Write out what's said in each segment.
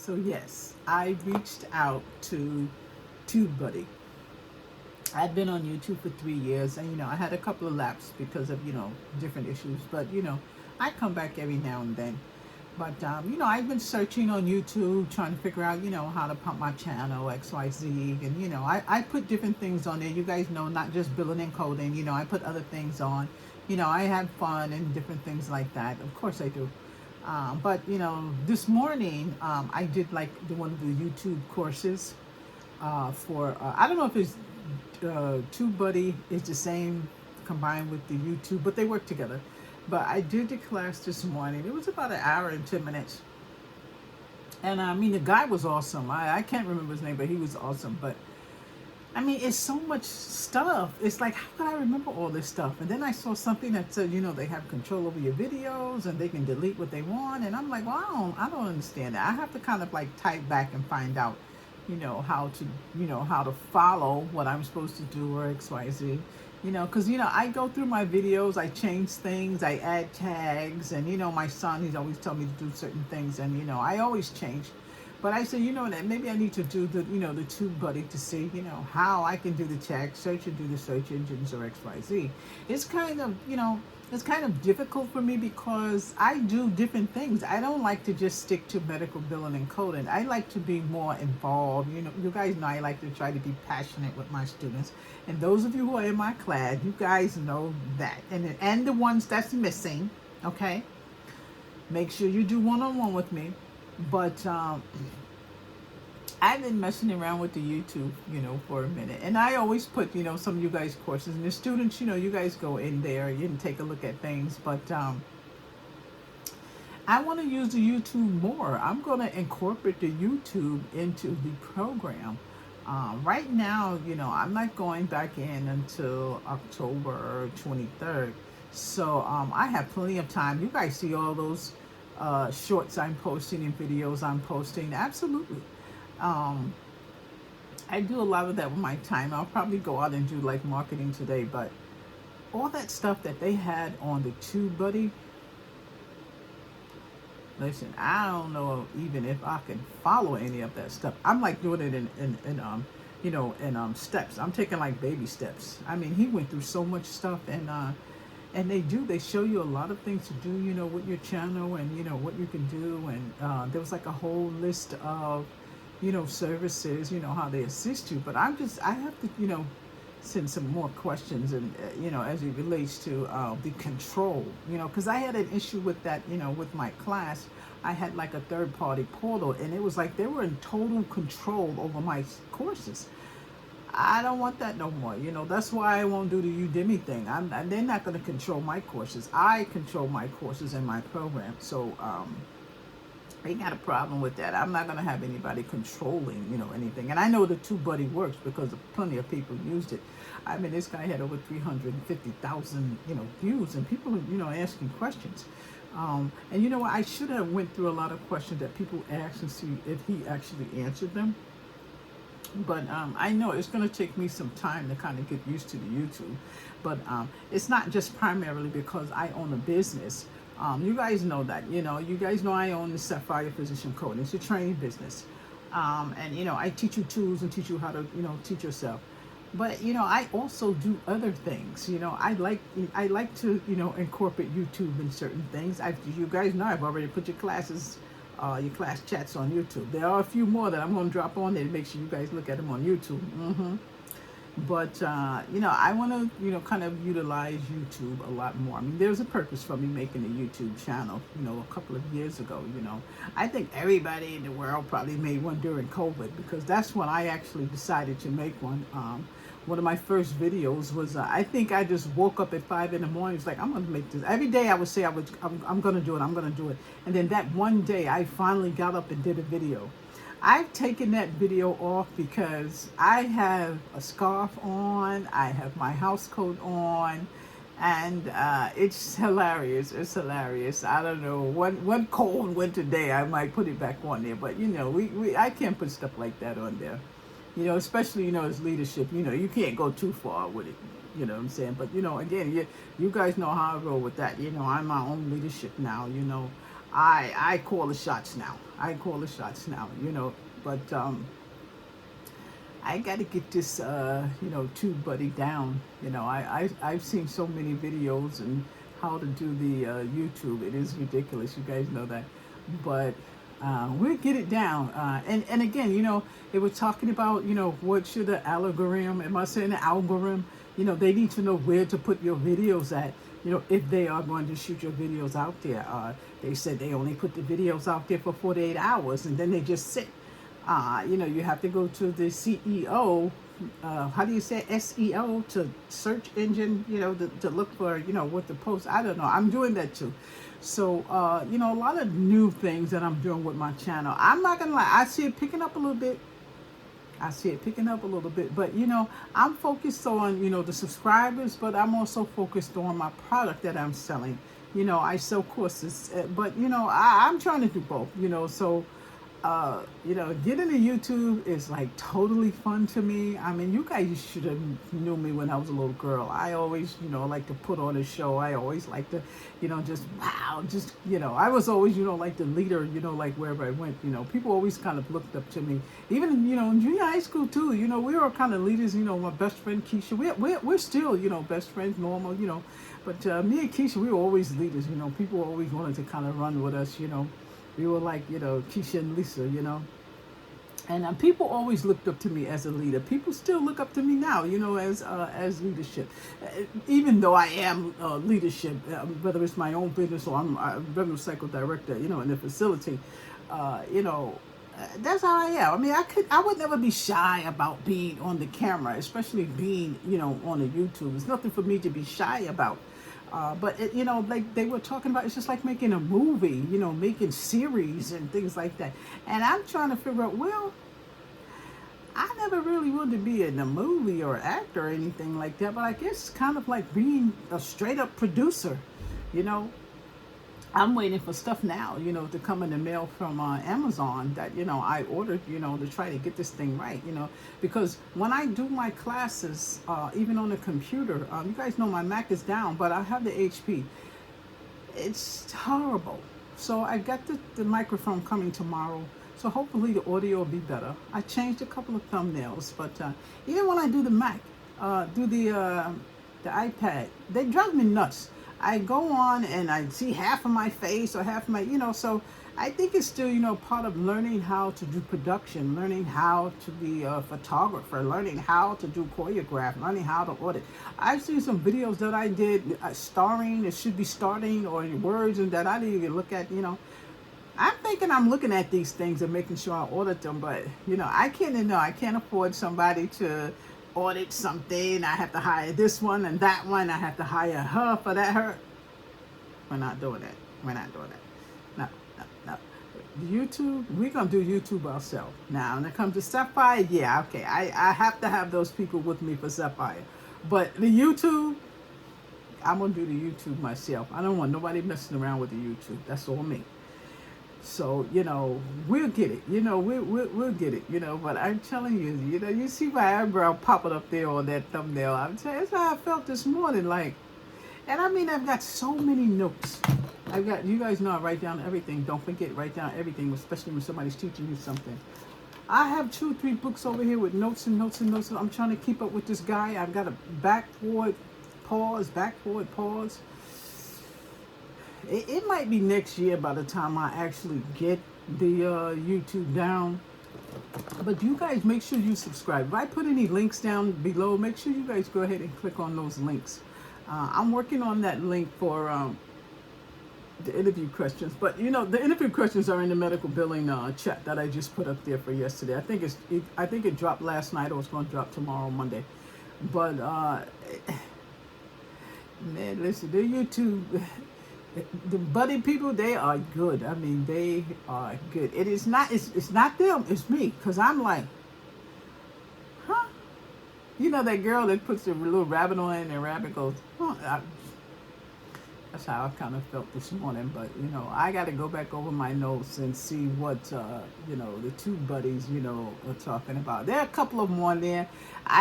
So yes, I reached out to TubeBuddy. I've been on YouTube for 3 years, and I had a couple of laps because of different issues. But I come back every now and then. But I've been searching on YouTube, trying to figure out how to pump my channel XYZ, and I put different things on there. You guys know, not just billing and coding. I put other things on. I have fun and different things like that. Of course, I do. But this morning I did like one of the YouTube courses for I don't know if it's TubeBuddy is the same combined with the YouTube, but they work together. But I did the class this morning. It was about an hour and 10 minutes, and I mean the guy was awesome. I can't remember his name, but he was awesome. But I mean, it's so much stuff. It's like, how could I remember all this stuff? And then I saw something that said, they have control over your videos and they can delete what they want. And I'm like, well, I don't understand that. I have to kind of like type back and find out, how to follow what I'm supposed to do or X, Y, Z. Because I go through my videos, I change things, I add tags, and my son, he's always telling me to do certain things, and I always change. But I said, that maybe I need to do the, the TubeBuddy to see, how I can do the tag search and do the search engines or X, Y, Z. It's kind of, it's kind of difficult for me because I do different things. I don't like to just stick to medical billing and coding. I like to be more involved. You guys know I like to try to be passionate with my students. And those of you who are in my class, you guys know that. And the ones that's missing, okay? Make sure you do one-on-one with me. But I've been messing around with the YouTube, for a minute. And I always put, some of you guys' courses. And the students, you guys go in there, you can take a look at things. But I want to use the YouTube more. I'm going to incorporate the YouTube into the program. Right now, I'm not going back in until October 23rd. So I have plenty of time. You guys see all those shorts I'm posting and videos I'm posting. Absolutely. I do a lot of that with my time. I'll probably go out and do like marketing today, but all that stuff that they had on the TubeBuddy, listen, I don't know even if I can follow any of that stuff. I'm like doing it in steps. I'm taking like baby steps. I mean, he went through so much stuff, and they show you a lot of things to do, with your channel, and what you can do. And there was like a whole list of services, how they assist you. But I have to, send some more questions, and as it relates to the control, because I had an issue with that, with my class. I had like a third-party portal, and it was like they were in total control over my courses. I don't want that no more. That's why I won't do the Udemy thing. They're not going to control my courses. I control my courses and my program. So I got a problem with that. I'm not going to have anybody controlling, anything. And I know the TubeBuddy works because plenty of people used it. I mean, this guy had over 350,000, views, and people, asking questions. And you know what? I should have went through a lot of questions that people asked and see if he actually answered them. But I know it's going to take me some time to kind of get used to the YouTube. But it's not just primarily because I own a business. You guys know that, you guys know I own the Sapphire Physician Code. It's a training business. And, I teach you tools and teach you how to, teach yourself. But, I also do other things. I like to, incorporate YouTube in certain things. You guys know I've already put your class chats on YouTube. There are a few more that I'm going to drop on there to make sure you guys look at them on YouTube. But, I want to, kind of utilize YouTube a lot more. I mean, there's a purpose for me making a YouTube channel, a couple of years ago, I think everybody in the world probably made one during COVID, because that's when I actually decided to make one. One of my first videos was, I think I just woke up at 5 in the morning. It's like, I'm going to make this. Every day I would say I'm going to do it. I'm going to do it. And then that one day I finally got up and did a video. I've taken that video off because I have a scarf on, I have my house coat on, and it's hilarious. It's hilarious. I don't know, one cold winter day I might put it back on there, but I can't put stuff like that on there. Especially, as leadership, you can't go too far with it. You know what I'm saying? But, again, you guys know how I roll with that. I'm my own leadership now, I call the shots now. I call the shots now, but I got to get this, TubeBuddy down. I've seen so many videos and how to do the YouTube. It is ridiculous. You guys know that, but we'll get it down. And again, they were talking about, what should the algorithm? Am I saying the algorithm? They need to know where to put your videos at. If they are going to shoot your videos out there. They said they only put the videos out there for 48 hours and then they just sit. You have to go to the CEO, how do you say SEO, to search engine, to look for, what to post. I don't know. I'm doing that too. So, a lot of new things that I'm doing with my channel. I'm not going to lie. I see it picking up a little bit. But I'm focused on, the subscribers, but I'm also focused on my product that I'm selling. I sell courses, but I'm trying to do both, so getting to YouTube is like totally fun to me. I mean, you guys should have knew me when I was a little girl. I always, like to put on a show. I always like to, I was always, like the leader, like wherever I went, people always kind of looked up to me. Even, in junior high school too, we were kind of leaders, my best friend Keisha, we're still, best friends, normal, but me and Keisha, we were always leaders, people always wanted to kind of run with us, We were like, Keisha and Lisa, and people always looked up to me as a leader. People still look up to me now, as leadership. Even though I am leadership, whether it's my own business or I'm a revenue cycle director, in the facility, that's how I am. I mean, I would never be shy about being on the camera, especially being, on the YouTube. It's nothing for me to be shy about. But like they were talking about, it's just like making a movie, making series and things like that. And I'm trying to figure out, well, I never really wanted to be in a movie or actor or anything like that. But I guess it's kind of like being a straight up producer, I'm waiting for stuff now, to come in the mail from Amazon that, I ordered, to try to get this thing right, because when I do my classes, even on the computer, you guys know my Mac is down, but I have the HP. It's horrible. So I got the microphone coming tomorrow. So hopefully the audio will be better. I changed a couple of thumbnails, but even when I do the Mac, do the iPad, they drive me nuts. I go on and I see half of my face or half of my, so I think it's still, part of learning how to do production, learning how to be a photographer, learning how to do choreograph, learning how to audit. I've seen some videos that I did starring, it should be starting, or words and that I didn't even look at, I'm thinking I'm looking at these things and making sure I audit them, but, I can't afford somebody to audit something. I have to hire this one and that one. I have to hire her for that. We're not doing that. No. YouTube, we're going to do YouTube ourselves. Now, when it comes to Sapphire, yeah, okay. I have to have those people with me for Sapphire. But the YouTube, I'm going to do the YouTube myself. I don't want nobody messing around with the YouTube. That's all me. So, we'll get it. We'll get it, but I'm telling you, you see my eyebrow popping up there on that thumbnail. I'm telling you, that's how I felt this morning, like, and I mean, I've got so many notes. You guys know I write down everything. Don't forget, write down everything, especially when somebody's teaching you something. I have 2 or 3 books over here with notes and notes and notes. I'm trying to keep up with this guy. I've got a back, forward, pause. It might be next year by the time I actually get the YouTube down. But you guys make sure you subscribe. If I put any links down below, make sure you guys go ahead and click on those links. I'm working on that link for the interview questions. But, the interview questions are in the medical billing chat that I just put up there for yesterday. I think it dropped last night, or it's going to drop tomorrow, Monday. But, man, listen, the YouTube... The buddy people, they are good. I mean, they are good. It's not them, it's me. Because I'm like, huh? That girl that puts the little rabbit on it and the rabbit goes, huh? That's how I kind of felt this morning. But I got to go back over my notes and see what the two buddies are talking about. There are a couple of them on there.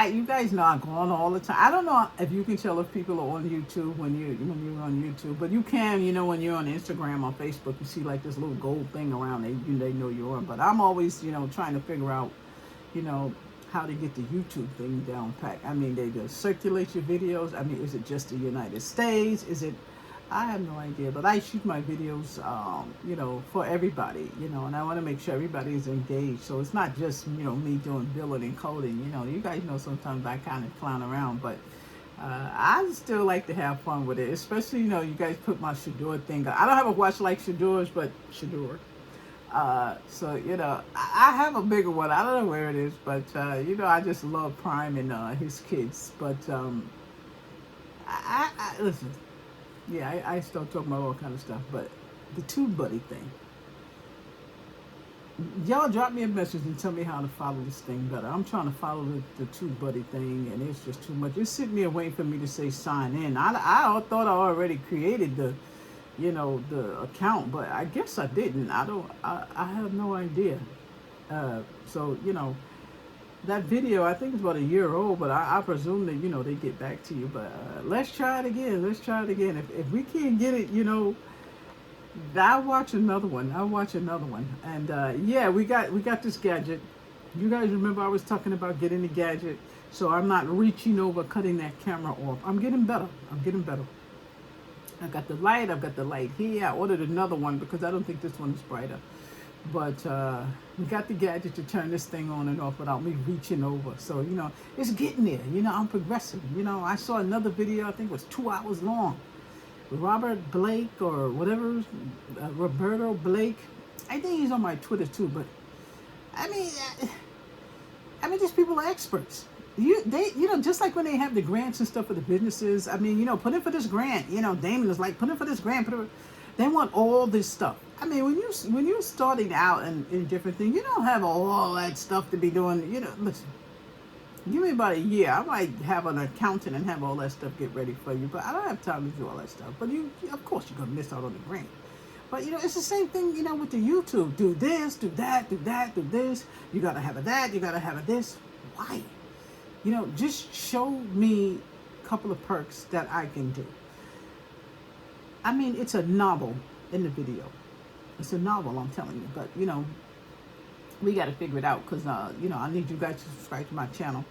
You guys know I go on all the time. I don't know if you can tell if people are on YouTube when you're on YouTube, but you can. When you're on Instagram or Facebook, you see like this little gold thing around they know you're on. But I'm always trying to figure out how to get the YouTube thing down pat. I mean, they just circulate your videos. I mean, is it just the United States? Is it? I have no idea, but I shoot my videos, for everybody, and I want to make sure everybody is engaged. So it's not just, me doing billing and coding. You guys know sometimes I kind of clown around, but I still like to have fun with it, especially, you guys put my Shador thing. I don't have a watch like Shador's, but Shador. So, I have a bigger one. I don't know where it is, but, I just love Prime and his kids. But I listen. Yeah, I start talking about all kind of stuff, but the TubeBuddy thing. Y'all drop me a message and tell me how to follow this thing better. I'm trying to follow the TubeBuddy thing, and it's just too much. It's sitting there waiting for me to say sign in. I thought I already created the account, but I guess I didn't. I have no idea. So, that video, I think it's about a year old, but I presume that, they get back to you. But let's try it again. Let's try it again. If we can't get it, I'll watch another one. And yeah, we got this gadget. You guys remember I was talking about getting the gadget, so I'm not reaching over, cutting that camera off. I'm getting better. I got the light here. I ordered another one because I don't think this one is brighter. But we got the gadget to turn this thing on and off without me reaching over. So, it's getting there. I'm progressing. I saw another video, I think it was 2 hours long. Robert Blake or whatever, Roberto Blake. I think he's on my Twitter too. But, I mean, these people are experts. Just like when they have the grants and stuff for the businesses. I mean, put in for this grant. Damon is like, put in for this grant. They want all this stuff. I mean, when you're starting out in different things, you don't have all that stuff to be doing. Listen, give me about a year. I might have an accountant and have all that stuff get ready for you, but I don't have time to do all that stuff. But of course, you're gonna miss out on the grant. But it's the same thing, with the YouTube. Do this, do that, do that, do this. You gotta have a that. You gotta have a this. Why? Just show me a couple of perks that I can do. I mean, it's a novel in the video. It's a novel, I'm telling you. But, we got to figure it out because, I need you guys to subscribe to my channel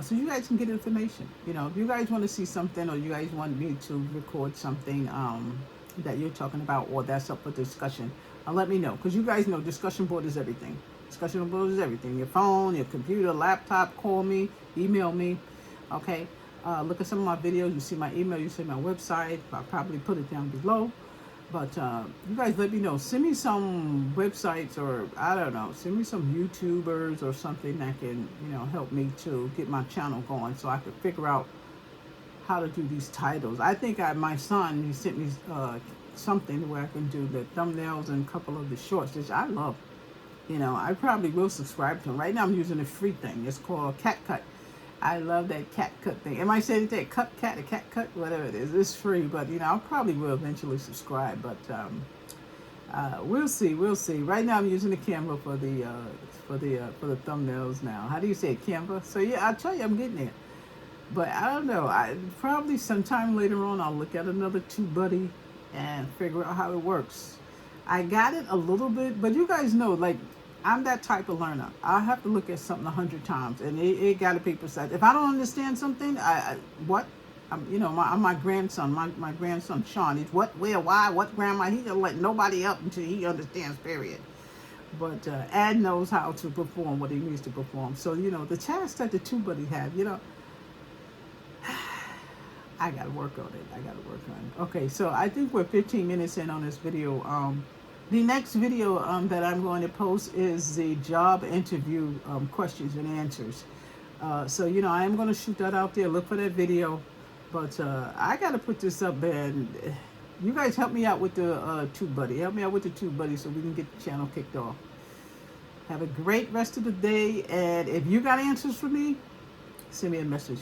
so you guys can get information. If you guys want to see something or you guys want me to record something that you're talking about or that's up for discussion, let me know. Because you guys know discussion board is everything. Discussion board is everything. Your phone, your computer, laptop, call me, email me, okay? Look at some of my videos. You see my email, you see my website. I'll probably put it down below. But you guys let me know. Send me some websites or, I don't know, send me some YouTubers or something that can, help me to get my channel going so I can figure out how to do these titles. I think my son, he sent me something where I can do the thumbnails and a couple of the shorts, which I love. I probably will subscribe to him. Right now I'm using a free thing. It's called CapCut. I love that CapCut thing. Am I saying that CapCut or CapCut? Whatever it is. It's free, but I probably will eventually subscribe. But we'll see. Right now I'm using the camera for the thumbnails now. How do you say it? Canva? So yeah, I'll tell you I'm getting there. But I don't know. I probably sometime later on I'll look at another TubeBuddy and figure out how it works. I got it a little bit, but you guys know, like, I'm that type of learner. I have to look at something 100 times, and it got to be precise. If I don't understand something, my grandson, my grandson Sean, he's what, where, why, what, grandma. He doesn't let nobody up until he understands. Period. But Ad knows how to perform what he needs to perform. So the task that the TubeBuddy have, I got to work on it. Okay, so I think we're 15 minutes in on this video. The next video that I'm going to post is the job interview questions and answers. So, I am going to shoot that out there. Look for that video. But I got to put this up, and you guys help me out with the TubeBuddy. Help me out with the TubeBuddy so we can get the channel kicked off. Have a great rest of the day. And if you got answers for me, send me a message.